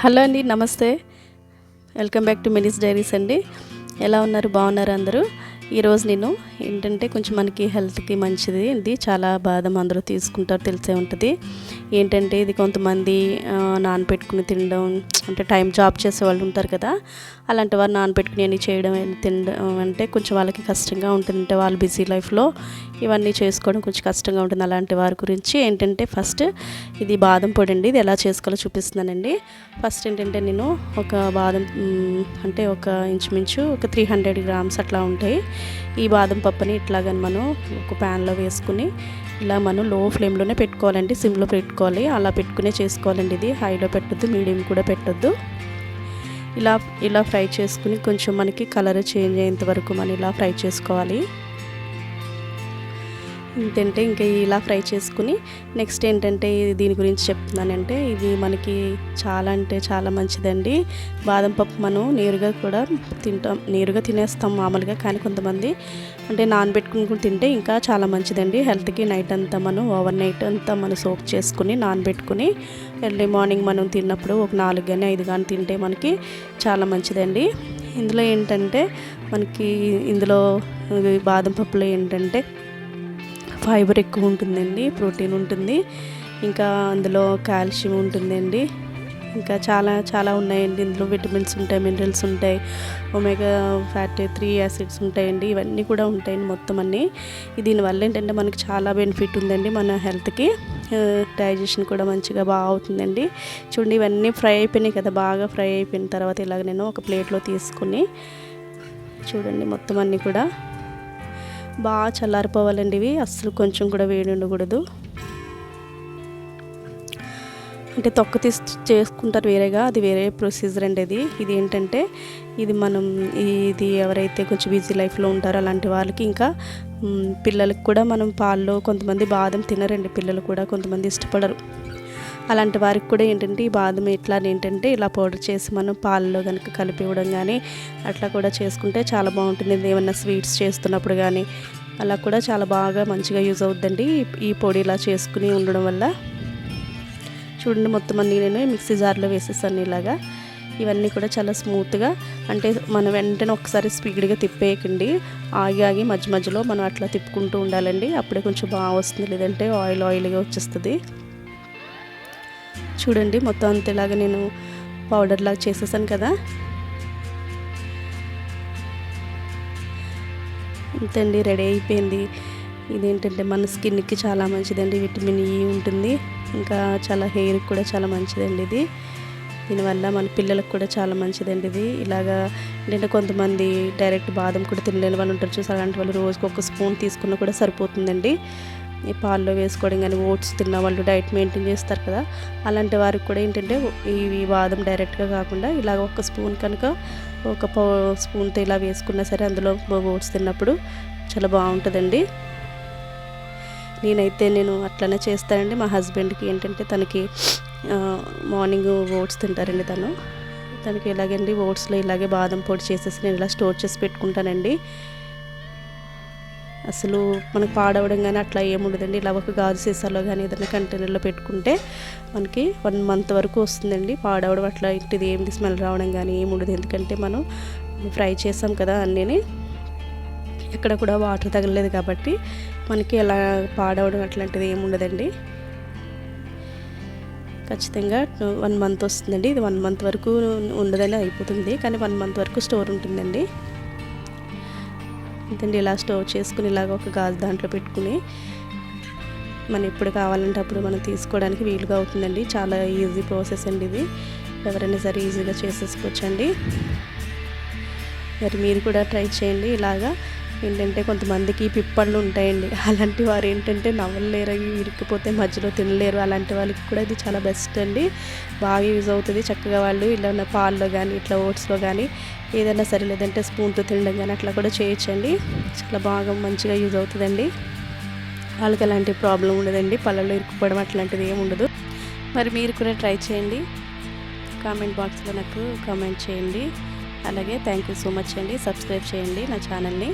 Hello అండి, నమస్తే. Welcome back to Mini's diaries అండి. ఎలా ఉన్నారు? బాగున్నారు అందరూ? ఈరోజు నేను ఏంటంటే కొంచెం మనకి హెల్త్కి మంచిది, ఇది చాలా బాదం అందరూ తీసుకుంటారు, తెలిసే ఉంటుంది. ఏంటంటే ఇది కొంతమంది నానబెట్టుకుని తినడం, అంటే టైం జాబ్ చేసే వాళ్ళు ఉంటారు కదా, అలాంటి వారు నానబెట్టుకుని అన్నీ చేయడం తినడం అంటే కొంచెం వాళ్ళకి కష్టంగా ఉంటుంది. అంటే వాళ్ళు బిజీ లైఫ్లో ఇవన్నీ చేసుకోవడం కొంచెం కష్టంగా ఉంటుంది. అలాంటి వారి గురించి ఏంటంటే ఫస్ట్ ఇది బాదం పొడి అండి. ఇది ఎలా చేసుకోవాలో చూపిస్తున్నానండి. ఫస్ట్ ఏంటంటే నేను ఒక బాదం అంటే ఒక ఇంచుమించు ఒక 300 గ్రామ్స్ అట్లా ఉంటాయి. ఈ బాదం పప్పుని ఇట్లాగని మనం ఒక ప్యాన్లో వేసుకుని ఇలా మనం లో ఫ్లేమ్లోనే పెట్టుకోవాలండి, సిమ్లో పెట్టుకోవాలి. అలా పెట్టుకునే చేసుకోవాలండి. ఇది హైలో పెట్టొద్దు, మీడియం కూడా పెట్టొద్దు. ఇలా ఫ్రై చేసుకుని కొంచెం మనకి కలర్ చేంజ్ అయ్యేంత వరకు మనం ఇలా ఫ్రై చేసుకోవాలి. ఏంటంటే ఇంకా ఇలా ఫ్రై చేసుకుని నెక్స్ట్ ఏంటంటే దీని గురించి చెప్తున్నానంటే ఇది మనకి చాలా అంటే చాలా మంచిదండి. బాదం పప్పు మనం నేరుగా కూడా తింటాం, నేరుగా తినేస్తాం మామూలుగా. కానీ కొంతమంది అంటే నానబెట్టుకుని తింటే ఇంకా చాలా మంచిదండి హెల్త్కి. నైట్ అంతా మనం ఓవర్ నైట్ అంతా మనం సోక్ చేసుకుని నానబెట్టుకుని ఎర్లీ మార్నింగ్ మనం తిన్నప్పుడు ఒక 4 కానీ 5 కానీ తింటే మనకి చాలా మంచిదండి. ఇందులో ఏంటంటే మనకి ఇందులో బాదం పప్పులో ఏంటంటే ఫైబర్ ఎక్కువ ఉంటుందండి, ప్రోటీన్ ఉంటుంది, ఇంకా అందులో కాల్షియం ఉంటుందండి, ఇంకా చాలా చాలా ఉన్నాయండి. ఇందులో విటమిన్స్ ఉంటాయి, మినరల్స్ ఉంటాయి, ఒమేగా ఫ్యాటీ 3 యాసిడ్స్ ఉంటాయండి. ఇవన్నీ కూడా ఉంటాయండి మొత్తం అన్నీ. దీనివల్ల ఏంటంటే మనకి చాలా బెనిఫిట్ ఉందండి మన హెల్త్కి. డైజెషన్ కూడా మంచిగా బాగా అవుతుందండి. చూడండి ఇవన్నీ ఫ్రై అయిపోయినాయి కదా, బాగా ఫ్రై అయిపోయిన తర్వాత ఇలాగ నేను ఒక ప్లేట్లో తీసుకుని చూడండి మొత్తం అన్నీ కూడా బాగా చల్లారిపోవాలండి. ఇవి అస్సలు కొంచెం కూడా వేడి ఉండకూడదు. అంటే తొక్క తీసి చేసుకుంటారు వేరేగా, అది వేరే ప్రొసీజర్ అండి. ఇది ఏంటంటే ఇది ఎవరైతే కొంచెం బిజీ లైఫ్లో ఉంటారో అలాంటి వాళ్ళకి, ఇంకా పిల్లలకి కూడా మనం పాల్లో కొంతమంది బాదం తినరండి, పిల్లలు కూడా కొంతమంది ఇష్టపడరు. అలాంటి వారికి కూడా ఏంటంటే ఈ బాదం ఏంటంటే ఇలా పౌడర్ చేసి మనం పాలలో కనుక కలిపి ఇవ్వడం కానీ అట్లా కూడా చేసుకుంటే చాలా బాగుంటుంది. ఏమన్నా స్వీట్స్ చేస్తున్నప్పుడు కానీ అలా కూడా చాలా బాగా మంచిగా యూజ్ అవుతుందండి ఈ పొడి ఇలా చేసుకుని ఉండడం వల్ల. చూడండి మొత్తం అన్నీ నేను మిక్సీ జార్లో వేసేసాను ఇలాగా. ఇవన్నీ కూడా చాలా స్మూత్గా, అంటే మనం వెంటనే ఒకసారి స్పీడ్గా తిప్పేయకండి, ఆగి మధ్య మధ్యలో మనం అట్లా తిప్పుకుంటూ ఉండాలండి. అప్పుడే కొంచెం బాగా వస్తుంది, లేదంటే ఆయిల్గా వచ్చేస్తుంది. చూడండి మొత్తం అంతేలాగా నేను పౌడర్ లాగా చేసేసాను కదా. అంతండి, రెడీ అయిపోయింది. ఇదేంటంటే మన స్కిన్కి చాలా మంచిదండి, విటమిన్ ఈ ఉంటుంది, ఇంకా చాలా హెయిర్కి కూడా చాలా మంచిదండి ఇది. దీనివల్ల మన పిల్లలకు కూడా చాలా మంచిదండి ఇది. ఇలాగా ఏంటంటే కొంతమంది డైరెక్ట్ బాదం కూడా తినలేని వాళ్ళు ఉంటారు చూసి, అలాంటి వాళ్ళు రోజుకి ఒక స్పూన్ తీసుకున్నా కూడా సరిపోతుందండి. ఈ పాల్లో వేసుకోవడం కానీ, ఓట్స్ తిన్న వాళ్ళు డైట్ మెయింటైన్ చేస్తారు కదా, అలాంటి వారికి కూడా ఏంటంటే ఈ బాదం డైరెక్ట్గా కాకుండా ఇలాగ ఒక స్పూన్ కనుక ఒక స్పూన్తో ఇలా వేసుకున్నా సరే అందులో ఓట్స్ తిన్నప్పుడు చాలా బాగుంటుందండి. నేను అట్లనే చేస్తానండి. మా హస్బెండ్కి ఏంటంటే తనకి మార్నింగ్ ఓట్స్ తింటారండి, తనకి ఇలాగండి ఓట్స్లో ఇలాగే బాదం పొడి చేసేసి నేను ఇలా స్టోర్ చేసి పెట్టుకుంటానండి. అసలు మనకు పాడవడం కానీ అట్లా ఏముండదండి. ఇలా ఒక గాజు సీసాలో కానీ ఏదైనా కంటైనర్లో పెట్టుకుంటే మనకి 1 month వరకు వస్తుందండి. పాడవడం అట్లా ఇంటిది ఏమిటి స్మెల్ రావడం కానీ ఏముండదు, ఎందుకంటే మనం ఫ్రై చేసాం కదా అన్నీ, ఎక్కడ కూడా వాటర్ తగలలేదు కాబట్టి మనకి ఎలా పాడవడం అట్లాంటిది ఏముండదండి. ఖచ్చితంగా 1 month వస్తుందండి. ఇది 1 month వరకు ఉండదని అయిపోతుంది, కానీ 1 month వరకు స్టోర్ ఉంటుందండి. ఎందుకంటే ఇలా స్టోర్ చేసుకుని ఇలాగ ఒక గాజు దాంట్లో పెట్టుకుని మనం ఎప్పుడు కావాలంటే అప్పుడు మనం తీసుకోవడానికి వీలుగా అవుతుందండి. చాలా ఈజీ ప్రాసెస్ అండి ఇది, ఎవరైనా సరే ఈజీగా చేసేసుకోవచ్చండి. మరి మీరు కూడా ట్రై చేయండి. ఇలాగా ఏంటంటే కొంతమందికి పిప్పళ్ళు ఉంటాయండి, అలాంటి వారు ఏంటంటే నవ్వలేరు, ఇరుక్కుపోతే మధ్యలో తినలేరు, అలాంటి వాళ్ళకి కూడా ఇది చాలా బెస్ట్ అండి, బాగా యూజ్ అవుతుంది. చక్కగా వాళ్ళు ఇలా పాల్లో కానీ ఇట్లా ఓట్స్లో కానీ ఏదైనా సరే, లేదంటే స్పూన్తో తినడం కానీ అట్లా కూడా చేయొచ్చండి. చాలా బాగా మంచిగా యూజ్ అవుతుందండి. వాళ్ళకి ఎలాంటి ప్రాబ్లం ఉండదండి, పళ్ళలో ఇరుక్కుపోవడం అట్లాంటిది ఏమి ఉండదు. మరి మీరు కూడా ట్రై చేయండి, కామెంట్ బాక్స్లో నాకు కామెంట్ చేయండి. అలాగే థ్యాంక్ యూ సో మచ్ అండి. సబ్స్క్రైబ్ చేయండి నా ఛానల్ని.